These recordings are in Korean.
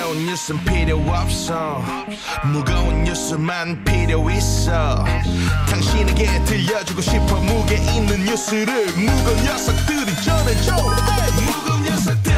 가벼운 뉴스는 필요 없어 무거운 뉴스만 필요 있어 당신에게 들려주고 싶어 무게 있는 뉴스를 무거운 녀석들이 전해줘 무거운 녀석들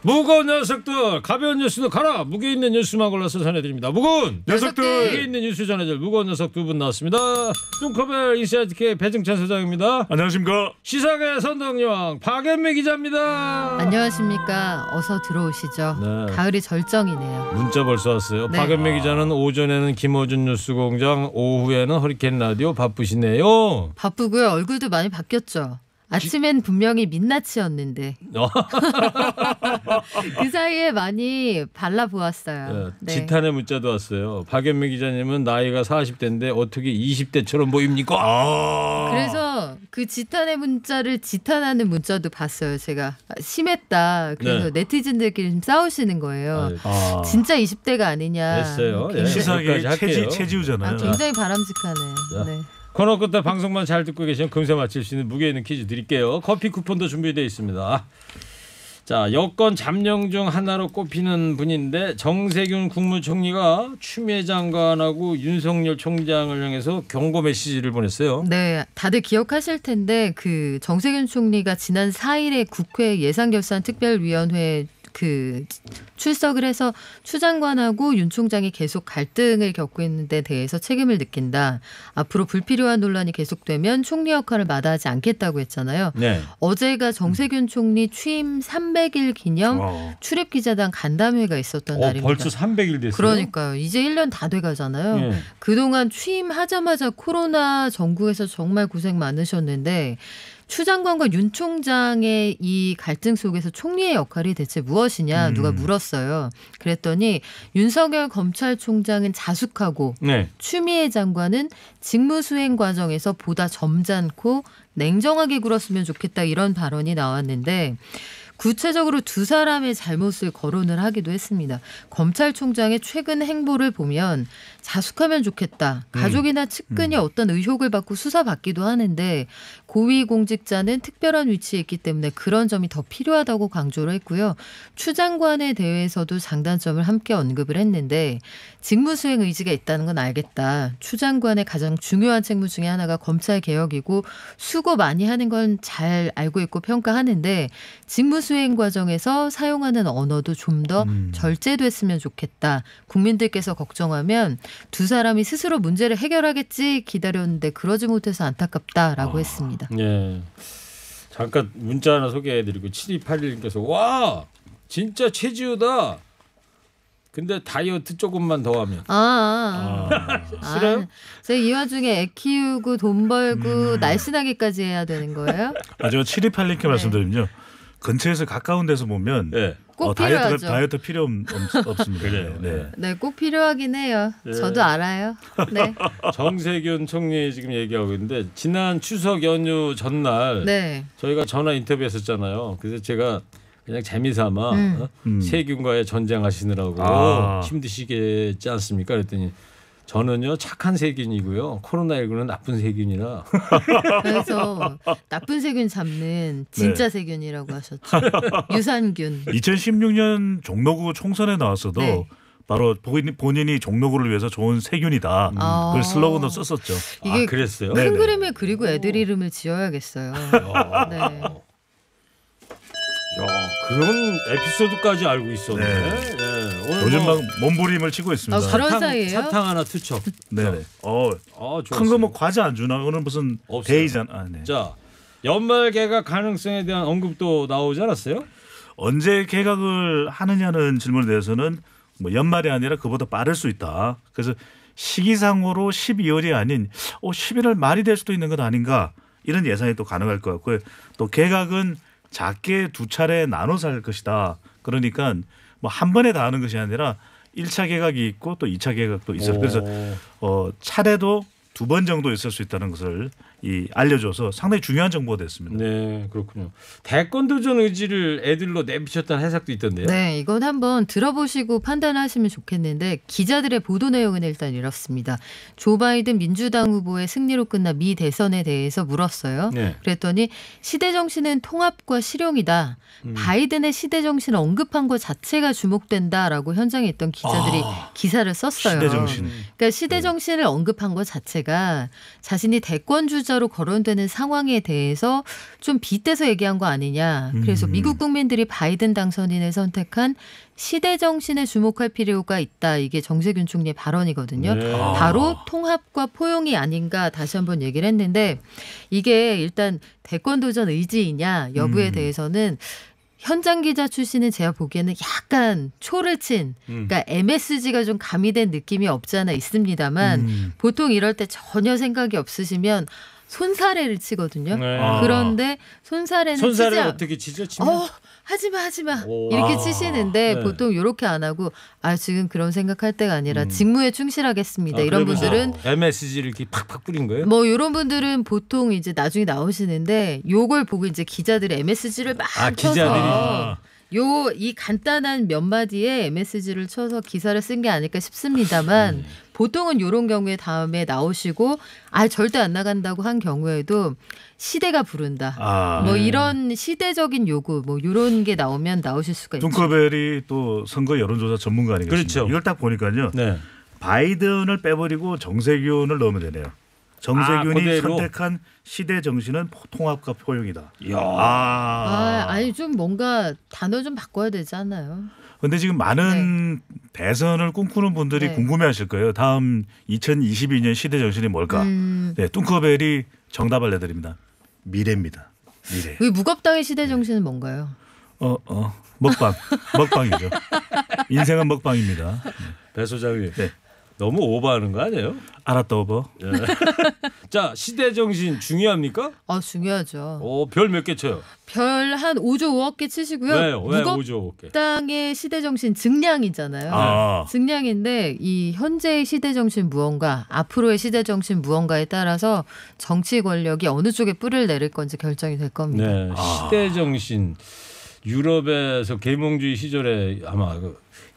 무거운 녀석들 가벼운 뉴스도 가라 무게 있는 뉴스만 골라서 전해드립니다. 무거운 녀석들 무게 있는 뉴스 전해줄 무거운 녀석 두 분 나왔습니다. 뚱커벨 인사이트K 배증찬 소장입니다. 안녕하십니까. 시사계 선덕여왕 박연미 기자입니다. 안녕하십니까. 어서 들어오시죠. 네. 가을이 절정이네요. 문자 벌써 왔어요. 네. 박연미 기자는 오전에는 김어준 뉴스공장 오후에는 허리케인 라디오 바쁘시네요. 바쁘고요. 얼굴도 많이 바뀌었죠. 아침엔 분명히 민낯이었는데 그 사이에 많이 발라보았어요. 네. 지탄의 문자도 왔어요. 박연미 기자님은 나이가 40대인데 어떻게 20대처럼 보입니까? 그래서 그 지탄의 문자를 지탄하는 문자도 봤어요. 제가 심했다. 그래서 네. 네티즌들끼리 좀 싸우시는 거예요. 진짜 20대가 아니냐. 됐어요. 굉장히, 시사계 체지우잖아요. 굉장히 바람직하네요. 네. 코너 끝에 방송만 잘 듣고 계시면 금세 맞힐 수 있는 무게 있는 퀴즈 드릴게요. 커피 쿠폰도 준비되어 있습니다. 자, 여권 잠룡 중 하나로 꼽히는 분인데 정세균 국무총리가 추미애 장관하고 윤석열 총장을 향해서 경고 메시지를 보냈어요. 네, 다들 기억하실 텐데 그 정세균 총리가 지난 4일에 국회 예산결산특별위원회 그 출석을 해서 추 장관하고 윤 총장이 계속 갈등을 겪고 있는 데 대해서 책임을 느낀다. 앞으로 불필요한 논란이 계속되면 총리 역할을 마다하지 않겠다고 했잖아요. 네. 어제가 정세균 총리 취임 300일 기념 출입기자단 간담회가 있었던 날입니다. 벌써 300일 됐어요. 그러니까요. 이제 1년 다 돼가잖아요. 네. 그동안 취임하자마자 코로나 전국에서 정말 고생 많으셨는데 추 장관과 윤 총장의 이 갈등 속에서 총리의 역할이 대체 무엇이냐 누가 물었어요. 그랬더니 윤석열 검찰총장은 자숙하고 네. 추미애 장관은 직무수행 과정에서 보다 점잖고 냉정하게 굴었으면 좋겠다 이런 발언이 나왔는데 구체적으로 두 사람의 잘못을 거론을 하기도 했습니다. 검찰총장의 최근 행보를 보면 자숙하면 좋겠다. 가족이나 측근이 어떤 의혹을 받고 수사받기도 하는데 고위공직자는 특별한 위치에 있기 때문에 그런 점이 더 필요하다고 강조를 했고요. 추 장관에 대해서도 장단점을 함께 언급을 했는데 직무수행 의지가 있다는 건 알겠다. 추 장관의 가장 중요한 책무 중에 하나가 검찰개혁이고 수고 많이 하는 건 잘 알고 있고 평가하는데 직무수행 과정에서 사용하는 언어도 좀 더 절제됐으면 좋겠다. 국민들께서 걱정하면 두 사람이 스스로 문제를 해결하겠지 기다렸는데 그러지 못해서 안타깝다라고 했습니다. 예. 잠깐 문자 하나 소개해드리고 7281님께서 와 진짜 최지우다. 근데 다이어트 조금만 더 하면. 싫어요? 제가 이 와중에 애 키우고 돈 벌고 날씬하게까지 해야 되는 거예요? 제가 7281님께 말씀드리면요. 근처에서 가까운 데서 보면 꼭 필요하죠. 다이어트 필요 없습니다. 그래요. 네, 꼭 필요하긴 해요. 네. 저도 알아요. 네. 정세균 총리 지금 얘기하고 있는데 지난 추석 연휴 전날 네. 저희가 전화 인터뷰했었잖아요. 그래서 제가 그냥 재미삼아 세균과의 전쟁하시느라고 힘드시겠지 않습니까? 그랬더니 저는요 착한 세균이고요. 코로나19는 나쁜 세균이라. 그래서 나쁜 세균 잡는 진짜 세균이라고 하셨죠. 유산균. 2016년 종로구 총선에 나왔어도 바로 본인이 종로구를 위해서 좋은 세균이다. 그걸 슬로건도 썼었죠. 이게 그랬어요? 큰 그림을 그리고 애들 이름을 지어야겠어요. 네. 야, 그런 에피소드까지 알고 있었네. 오늘 요즘 막 몸부림을 치고 있습니다. 그런 사이예요? 사탕 하나 투척. 네네. 큰 거 뭐 과자 안 주나? 오늘 무슨 없어요. 데이잖아. 네. 자, 연말 개각 가능성에 대한 언급도 나오지 않았어요? 언제 개각을 하느냐는 질문에 대해서는 뭐 연말이 아니라 그보다 빠를 수 있다. 그래서 시기상으로 12월이 아닌 11월 말이 될 수도 있는 것 아닌가 이런 예상이 또 가능할 것 같고요. 또 개각은 작게 두 차례 나눠서 할 것이다. 그러니까 뭐 한 번에 다 하는 것이 아니라 1차 개각이 있고 또 2차 개각도 있어요. 그래서 차례도 두 번 정도 있을 수 있다는 것을 알려줘서 상당히 중요한 정보가 됐습니다. 네, 그렇군요. 대권 도전 의지를 애들로 내비쳤다는 해석도 있던데요. 네, 이건 한번 들어보시고 판단하시면 좋겠는데 기자들의 보도 내용은 일단 이렇습니다. 조 바이든 민주당 후보의 승리로 끝난 미 대선에 대해서 물었어요. 네. 그랬더니 시대 정신은 통합과 실용이다. 바이든의 시대 정신을 언급한 것 자체가 주목된다라고 현장에 있던 기자들이 기사를 썼어요. 시대 정신. 그러니까 시대 정신을 언급한 것 자체가 자신이 대권 주자로 거론되는 상황에 대해서 좀 빗대서 얘기한 거 아니냐. 그래서 미국 국민들이 바이든 당선인을 선택한 시대 정신에 주목할 필요가 있다. 이게 정세균 총리의 발언이거든요. 네. 바로 통합과 포용이 아닌가 다시 한번 얘기를 했는데 이게 일단 대권 도전 의지이냐 여부에 대해서는 현장 기자 출신은 제가 보기에는 약간 초를 친 그러니까 MSG가 좀 가미된 느낌이 없지 않아 있습니다만 보통 이럴 때 전혀 생각이 없으시면 손사래를 치거든요. 네. 그런데 손사래는 손사를 치지 어떻게 치죠? 치면? 하지마 오. 이렇게 치시는데 네. 보통 이렇게 안 하고 지금 그런 생각할 때가 아니라 직무에 충실하겠습니다. 이런 그러면서 분들은 MSG를 이렇게 팍팍 뿌린 거예요? 뭐 이런 분들은 보통 이제 나중에 나오시는데 요걸 보고 이제 기자들이 MSG를 막 쳐서 이 간단한 몇 마디에 MSG를 쳐서 기사를 쓴 게 아닐까 싶습니다만 보통은 이런 경우에 다음에 나오시고 절대 안 나간다고 한 경우에도 시대가 부른다. 뭐 이런 시대적인 요구 뭐 이런 게 나오면 나오실 수가 있죠. 뚱커벨이 또 선거 여론조사 전문가 아니겠습니까? 그렇죠. 이걸 딱 보니까요. 네. 바이든을 빼버리고 정세균을 넣으면 되네요. 정세균이 그대로? 선택한 시대 정신은 통합과 포용이다. 이야. 아니 좀 뭔가 단어 좀 바꿔야 되지 않나요? 근데 지금 많은 대선을 꿈꾸는 분들이 네. 궁금해하실 거예요. 다음 2022년 시대 정신이 뭘까? 네, 뚱커벨이 정답을 내드립니다. 미래입니다. 미래. 이 무겁당의 시대 정신은 뭔가요? 먹방. 먹방이죠. 인생은 먹방입니다. 배 소장님. 네. 너무 오버하는 거 아니에요? 알았다 오버. 자, 시대 정신 중요합니까? 중요하죠. 별 몇 개 쳐요? 별 한 5조 5억 개 치시고요. 왜 5조 5개? 무겁당의 시대 정신 증량이잖아요. 증량인데 이 현재의 시대 정신 무언가, 앞으로의 시대 정신 무언가에 따라서 정치 권력이 어느 쪽에 뿔을 내릴 건지 결정이 될 겁니다. 네, 시대 정신. 유럽에서 계몽주의 시절에 아마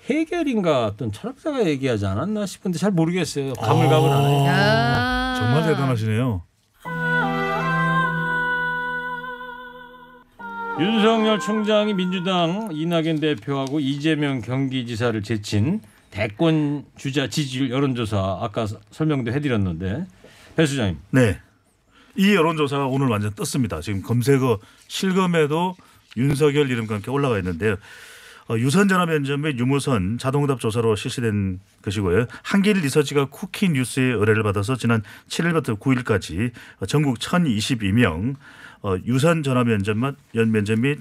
헤겔인가 어떤 철학자가 얘기하지 않았나 싶은데 잘 모르겠어요. 가물가물하네요. 정말 대단하시네요. 윤석열 총장이 민주당 이낙연 대표하고 이재명 경기지사를 제친 대권 주자 지지율 여론조사 아까 설명도 해드렸는데 배 수장님. 네. 이 여론조사가 오늘 완전 떴습니다. 지금 검색어 실검에도 윤석열 이름과 함께 올라가 있는데요. 유선 전화 면접 및 유무선 자동응답 조사로 실시된 것이고요. 한길 리서치가 쿠키 뉴스의 의뢰를 받아서 지난 7일부터 9일까지 전국 1,022명 유선 전화 면접 및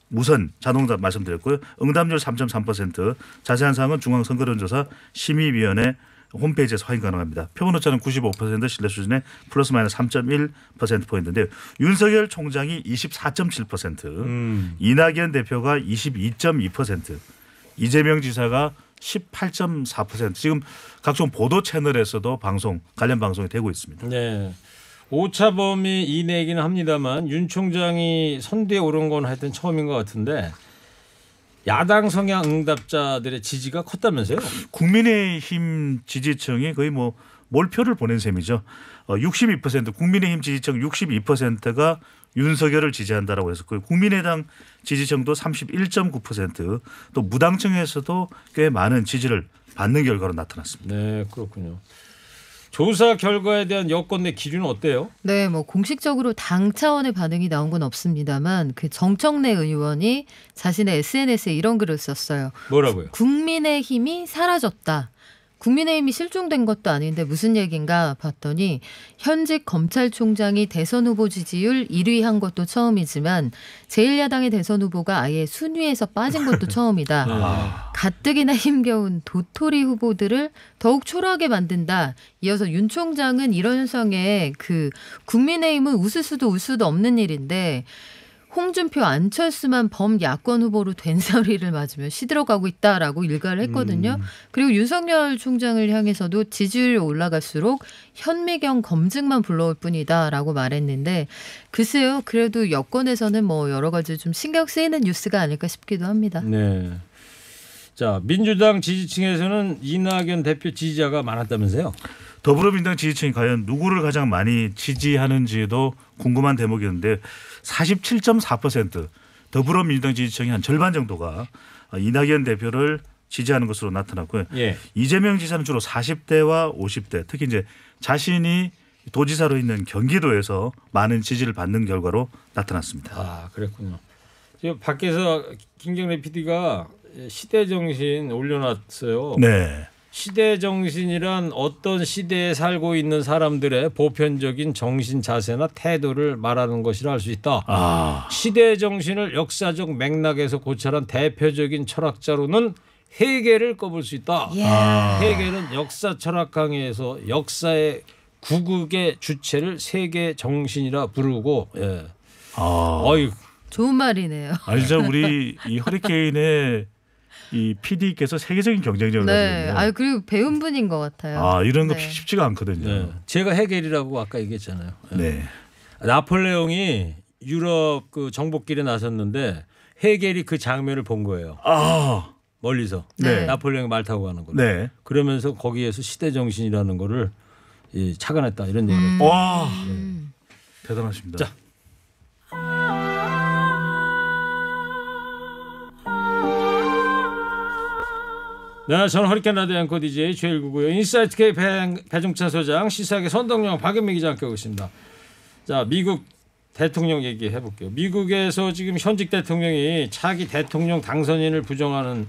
무선 자동응답 말씀드렸고요. 응답률 3.3%. 자세한 사항은 중앙선거론조사 심의위원회 홈페이지에서 확인 가능합니다. 표본 오차는 95% 신뢰 수준의 플러스 마이너스 3.1%포인트인데요. 윤석열 총장이 24.7%, 이낙연 대표가 22.2%, 이재명 지사가 18.4%. 지금 각종 보도 채널에서도 관련 방송이 되고 있습니다. 네. 오차범위 이내이기는 합니다만 윤 총장이 선두에 오른 건 하여튼 처음인 것 같은데 야당 성향 응답자들의 지지가 컸다면서요? 국민의힘 지지층이 거의 몰표를 보낸 셈이죠. 62% 국민의힘 지지층 62%가 윤석열을 지지한다라고 했었고요. 국민의당 지지층도 31.9%, 또 무당층에서도 꽤 많은 지지를 받는 결과로 나타났습니다. 네, 그렇군요. 조사 결과에 대한 여권 내 기준은 어때요? 네, 공식적으로 당 차원의 반응이 나온 건 없습니다만 그 정청래 의원이 자신의 SNS에 이런 글을 썼어요. 뭐라고요? 국민의힘이 사라졌다. 국민의힘이 실종된 것도 아닌데 무슨 얘기인가 봤더니 현직 검찰총장이 대선 후보 지지율 1위 한 것도 처음이지만 제1야당의 대선 후보가 아예 순위에서 빠진 것도 처음이다. 가뜩이나 힘겨운 도토리 후보들을 더욱 초라하게 만든다. 이어서 윤 총장은 이런 현상에 국민의힘은 웃을 수도 없는 일인데 홍준표, 안철수만 범야권 후보로 된소리를 맞으며 시들어가고 있다라고 일갈을 했거든요. 그리고 윤석열 총장을 향해서도 지지율이 올라갈수록 현미경 검증만 불러올 뿐이다라고 말했는데 글쎄요. 그래도 여권에서는 뭐 여러 가지 좀 신경 쓰이는 뉴스가 아닐까 싶기도 합니다. 네. 자, 민주당 지지층에서는 이낙연 대표 지지자가 많았다면서요? 더불어민주당 지지층이 과연 누구를 가장 많이 지지하는지도 궁금한 대목이었는데 47.4% 더불어민주당 지지층이 한 절반 정도가 이낙연 대표를 지지하는 것으로 나타났고요. 예. 이재명 지사는 주로 40대와 50대 특히 이제 자신이 도지사로 있는 경기도에서 많은 지지를 받는 결과로 나타났습니다. 아, 그랬군요. 지금 밖에서 김경래 PD가 시대정신 올려놨어요. 네. 시대정신이란 어떤 시대에 살고 있는 사람들의 보편적인 정신 자세나 태도를 말하는 것이라 할 수 있다. 아. 시대정신을 역사적 맥락에서 고찰한 대표적인 철학자로는 헤겔을 꼽을 수 있다. 아. 헤겔은 역사 철학 강의에서 역사의 구극의 주체를 세계 정신이라 부르고 예. 어이 좋은 말이네요. 알죠. 우리 이 허리케인의 이 PD께서 세계적인 경쟁력을 네. 가지고 있네요. 그리고 배운 분인 것 같아요. 이런 거 네. 쉽지가 않거든요. 네. 제가 헤겔이라고 아까 얘기했잖아요. 예. 네. 나폴레옹이 유럽 그 정복길에 나섰는데 헤겔이 그 장면을 본 거예요. 멀리서 네. 나폴레옹이 말 타고 가는 거를. 네. 그러면서 거기에서 시대 정신이라는 거를 착안했다 이런 얘기를. 와. 대단하십니다. 자. 네, 저는 허리케인 라디오 앵커 DJ 최일구고요. 인사이트 K 배종찬 소장, 시사계 선동영 박연미 기자 함께하고 있습니다. 자, 미국 대통령 얘기해 볼게요. 미국에서 지금 현직 대통령이 차기 대통령 당선인을 부정하는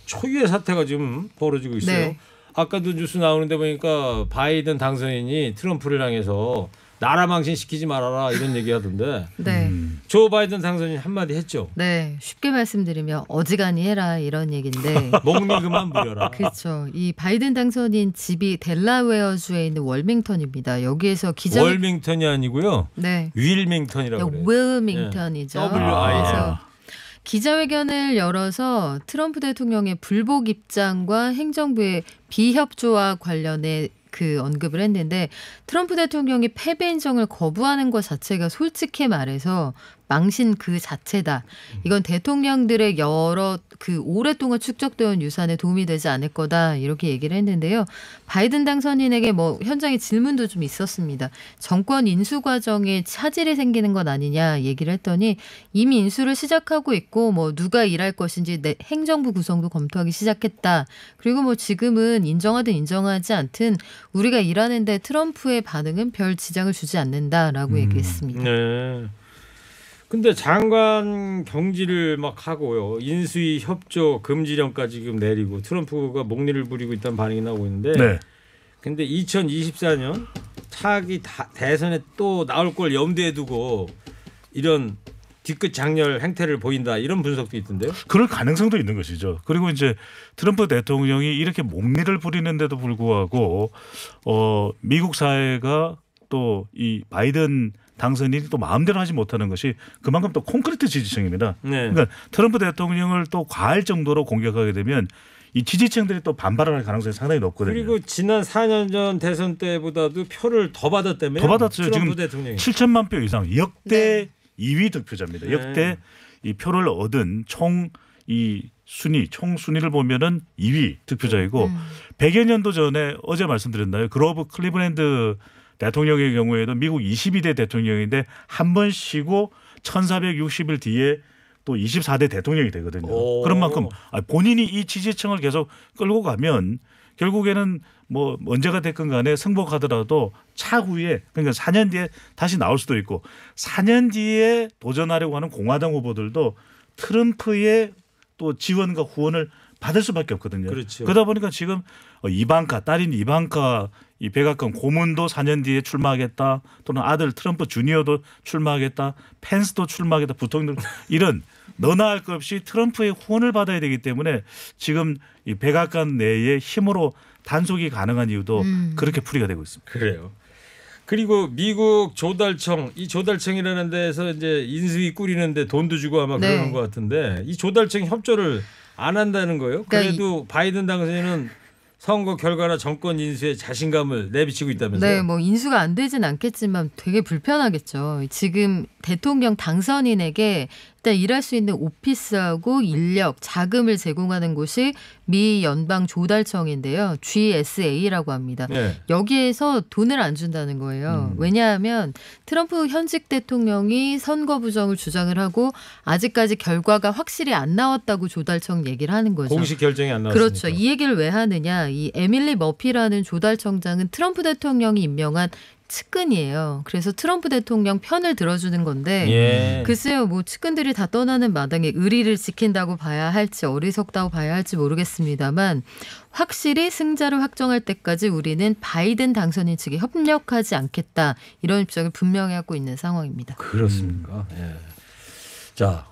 초유의 사태가 지금 벌어지고 있어요. 네. 아까도 뉴스 나오는데 보니까 바이든 당선인이 트럼프를 향해서 나라 망신 시키지 말아라 이런 얘기하던데 네. 조 바이든 당선인 한마디 했죠. 네. 쉽게 말씀드리면 어지간히 해라 이런 얘기인데 목니 그만 부려라. 그렇죠. 이 바이든 당선인 집이 델라웨어주에 있는 월밍턴입니다. 여기에서 월밍턴이 아니고요. 네. 윌밍턴이라고 그래요. 윌밍턴이죠. 네. WIL. 그래서 기자회견을 열어서 트럼프 대통령의 불복 입장과 행정부의 비협조와 관련해 그 언급을 했는데 트럼프 대통령이 패배 인정을 거부하는 것 자체가 솔직히 말해서 망신 그 자체다. 이건 대통령들의 여러 그 오랫동안 축적되어 온 유산에 도움이 되지 않을 거다. 이렇게 얘기를 했는데요. 바이든 당선인에게 뭐 현장에 질문도 좀 있었습니다. 정권 인수 과정에 차질이 생기는 것 아니냐 얘기를 했더니 이미 인수를 시작하고 있고 뭐 누가 일할 것인지 행정부 구성도 검토하기 시작했다. 그리고 뭐 지금은 인정하든 인정하지 않든 우리가 일하는데 트럼프의 반응은 별 지장을 주지 않는다라고 얘기했습니다. 네. 근데 장관 경질을 막 하고요. 인수위 협조 금지령까지 지금 내리고 트럼프가 목리를 부리고 있다는 반응이 나오고 있는데 네. 근데 2024년 차기 대선에 또 나올 걸 염두에 두고 이런 뒤끝 장렬 행태를 보인다 이런 분석도 있던데요. 그럴 가능성도 있는 것이죠. 그리고 이제 트럼프 대통령이 이렇게 목리를 부리는데도 불구하고 미국 사회가 또 이 바이든 당선인이 또 마음대로 하지 못하는 것이 그만큼 또 콘크리트 지지층입니다. 네. 그러니까 트럼프 대통령을 또 과할 정도로 공격하게 되면 이 지지층들이 또 반발할 가능성이 상당히 높거든요. 그리고 지난 4년 전 대선 때보다도 표를 더 받았다며요. 더 받았죠. 트럼프 지금 대통령이. 7천만 표 이상 역대 네. 2위 득표자입니다. 네. 역대 이 표를 얻은 총 순위를 보면은 2위 득표자이고 100여 년도 전에 어제 말씀드렸나요? 그로브 클리브랜드 대통령의 경우에도 미국 22대 대통령인데 한 번 쉬고 1460일 뒤에 또 24대 대통령이 되거든요. 오. 그런 만큼 본인이 이 지지층을 계속 끌고 가면 결국에는 뭐 언제가 됐건 간에 승복하더라도 차후에 그러니까 4년 뒤에 다시 나올 수도 있고 4년 뒤에 도전하려고 하는 공화당 후보들도 트럼프의 또 지원과 후원을 받을 수밖에 없거든요. 그렇죠. 그러다 보니까 지금 딸인 이방카 이 백악관 고문도 4년 뒤에 출마하겠다. 또는 아들 트럼프 주니어도 출마하겠다. 펜스도 출마하겠다. 부통령 이런 너나 할 것 없이 트럼프의 후원을 받아야 되기 때문에 지금 이 백악관 내에 힘으로 단속이 가능한 이유도 그렇게 풀이가 되고 있습니다. 그래요. 그리고 미국 조달청 이 조달청이라는 데서 이제 인수위 꾸리는데 돈도 주고 아마 네. 그러는 것 같은데 이 조달청이 협조를 안 한다는 거예요. 그러니까 그래도 바이든 당선인은 선거 결과나 정권 인수에 자신감을 내비치고 있다면서요. 네, 뭐 인수가 안 되진 않겠지만 되게 불편하겠죠. 지금 대통령 당선인에게 일단 일할 수 있는 오피스하고 인력, 자금을 제공하는 곳이 미 연방 조달청인데요. GSA라고 합니다. 네. 여기에서 돈을 안 준다는 거예요. 왜냐하면 트럼프 현직 대통령이 선거 부정을 주장을 하고 아직까지 결과가 확실히 안 나왔다고 조달청 얘기를 하는 거죠. 공식 결정이 안 나왔으니까. 그렇죠. 이 얘기를 왜 하느냐. 이 에밀리 머피라는 조달청장은 트럼프 대통령이 임명한 측근이에요. 그래서 트럼프 대통령 편을 들어주는 건데 예. 글쎄요. 뭐 측근들이 다 떠나는 마당에 의리를 지킨다고 봐야 할지 어리석다고 봐야 할지 모르겠습니다만 확실히 승자를 확정할 때까지 우리는 바이든 당선인 측에 협력하지 않겠다. 이런 입장을 분명히 하고 있는 상황입니다. 그렇습니까? 예. 자,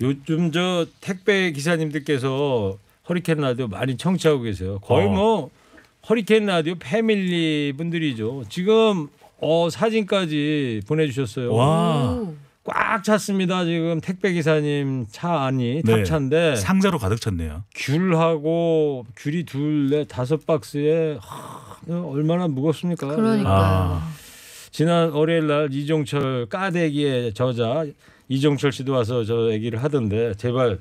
요즘 저 택배 기사님들께서 허리케인 라디오 많이 청취하고 계세요. 거의 뭐 허리케인 라디오 패밀리 분들이죠. 지금 사진까지 보내주셨어요. 와. 오. 꽉 찼습니다. 지금 택배 기사님 차 안이 네. 탑차인데 상자로 가득 찼네요. 귤하고 귤이 2, 4, 5박스에 얼마나 무겁습니까? 그러니까. 아. 지난 월요일 날 이종철 까대기의 저자 이종철 씨도 와서 저 얘기를 하던데 제발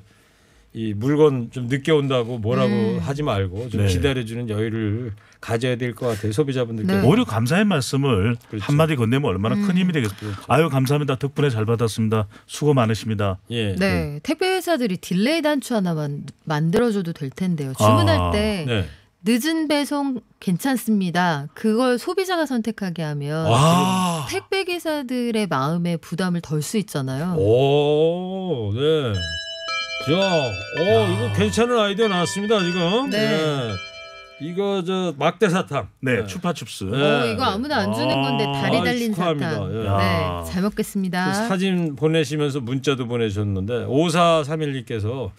이 물건 좀 늦게 온다고 뭐라고 하지 말고 좀 네. 기다려주는 여유를 가져야 될 것 같아요. 소비자분들께. 네. 오히려 감사의 말씀을 그렇죠. 한마디 건네면 얼마나 큰 힘이 되겠어요. 아유 감사합니다. 덕분에 잘 받았습니다. 수고 많으십니다. 예. 네, 택배 회사들이 딜레이 단추 하나만 만들어줘도 될 텐데요. 주문할 아, 때 네. 늦은 배송 괜찮습니다. 그걸 소비자가 선택하게 하면 와. 택배 기사들의 마음에 부담을 덜 수 있잖아요. 오, 네. 자, 이거 괜찮은 아이디어 나왔습니다 지금. 네. 이거 저 막대 사탕. 네, 추파춥스. 네. 이거 아무나 안 주는 건데 다리 달린 축하합니다. 사탕. 예. 야. 네, 잘 먹겠습니다. 그 사진 보내시면서 문자도 보내셨는데 5431님께서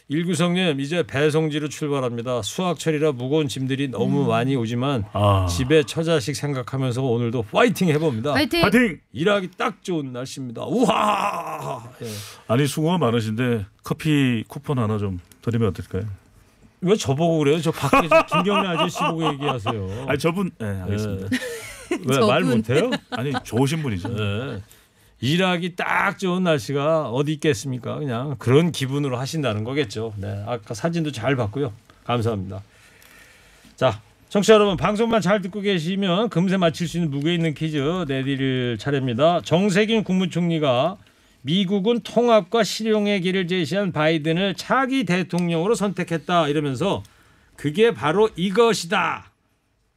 일구성님 이제 배송지로 출발합니다. 수학철이라 무거운 짐들이 너무 많이 오지만 아. 집에 처자식 생각하면서 오늘도 파이팅 해봅니다. 파이팅! 파이팅! 일하기 딱 좋은 날씨입니다. 우와! 예. 아니 수고가 많으신데 커피 쿠폰 하나 좀 드리면 어떨까요? 왜 저보고 그래요? 저 밖에 김경래 아저씨 보고 얘기하세요. 아니 저분 네, 알겠습니다. 왜 말 저분. 못해요? 아니 좋으신 분이죠. 네. 일하기 딱 좋은 날씨가 어디 있겠습니까? 그냥 그런 기분으로 하신다는 거겠죠. 네, 아까 사진도 잘 봤고요. 감사합니다. 자, 청취자 여러분 방송만 잘 듣고 계시면 금세 맞힐 수 있는 무게 있는 퀴즈 내드릴 차례입니다. 정세균 국무총리가 미국은 통합과 실용의 길을 제시한 바이든을 차기 대통령으로 선택했다 이러면서 그게 바로 이것이다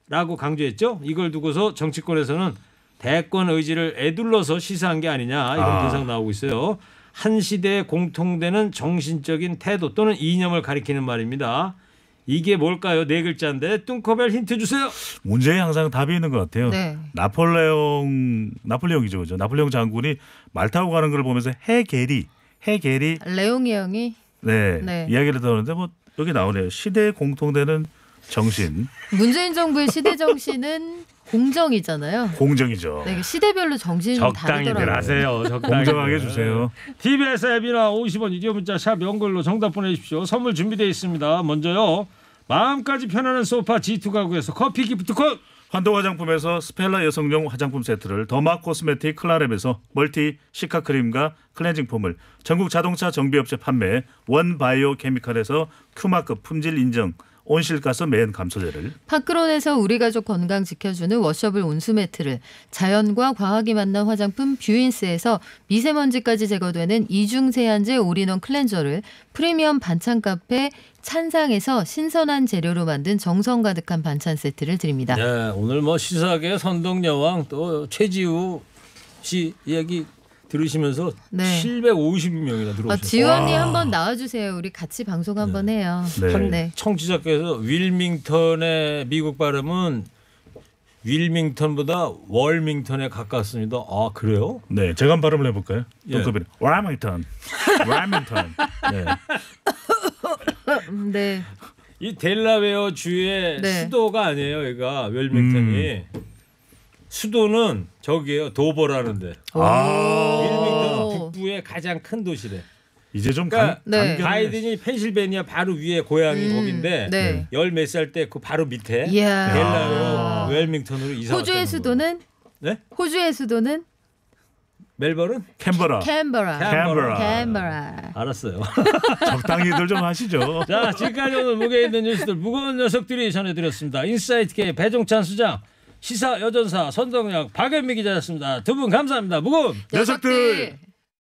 라고 강조했죠. 이걸 두고서 정치권에서는 대권 의지를 에둘러서 시사한 게 아니냐 이런 분석 나오고 있어요. 한 시대에 공통되는 정신적인 태도 또는 이념을 가리키는 말입니다. 이게 뭘까요? 네 글자인데 뚱커벨 힌트 주세요. 문제에 항상 답이 있는 것 같아요. 네. 나폴레옹이죠, 그죠? 나폴레옹 장군이 말 타고 가는 걸 보면서 해계리 레옹이 형이 네, 네. 이야기를 들었는데 뭐 여기 나오네요. 시대에 공통되는 정신, 문재인 정부의 시대 정신은 공정이잖아요. 공정이죠. 네, 시대별로 정신이 적당히들 다르더라고요. 하세요. 적당히 공정하게 해주세요. TBS 앱이나 50원 유료 문자 샵 연글로 정답 보내주십시오. 선물 준비되어 있습니다. 먼저요. 마음까지 편안한 소파 G2 가구에서 커피 기프트콘. 환도 화장품에서 스펠라 여성용 화장품 세트를 더마 코스메틱 클라랩에서 멀티 시카 크림과 클렌징 폼을 전국 자동차 정비업체 판매 원바이오 케미칼에서 큐마크 품질 인정 온실가스 매연 감소제를 파크론에서 우리 가족 건강 지켜주는 워셔블 온수 매트를 자연과 과학이 만난 화장품 뷰인스에서 미세먼지까지 제거되는 이중 세안제 올인원 클렌저를 프리미엄 반찬 카페 찬상에서 신선한 재료로 만든 정성 가득한 반찬 세트를 드립니다. 네, 오늘 뭐 시사계 선동여왕 또 최지우 씨 이야기 들으시면서 네. 750명이나 들어오셨어요. 지원이 한번 나와주세요. 우리 같이 방송 한번 해요. 네. 네. 청취자께서 윌밍턴의 미국 발음은 윌밍턴보다 월밍턴에 가깝습니다. 아 그래요? 네 제가 한번 발음을 해볼까요? 예. 동급이 라밍턴 네. 네. 이 델라웨어 주의 네. 수도가 아니에요. 여기가 웰밍턴이 수도는 저기에요. 도버라는데. 아. 윌밍턴은 북부의 가장 큰 도시래. 이제 좀 그러니까 네. 바이든이 펜실베니아 바로 위에 고향이 거긴데 네. 열 몇 살 때 그 바로 밑에 이야. 델라로 웰밍턴으로 이사 왔다는 호주의 거예요. 수도는 네? 호주의 수도는 멜버른? 캔버라. 캔버라. 캔버라. 캔버라. 알았어요. 적당히들 좀 하시죠. 자, 지금까지 오늘 무게 있는 뉴스들 무거운 녀석들이 전해드렸습니다. 인사이트K 배종찬 수장, 시사 여전사 선동혁 박연미 기자였습니다. 두 분 감사합니다. 무거운 녀석들.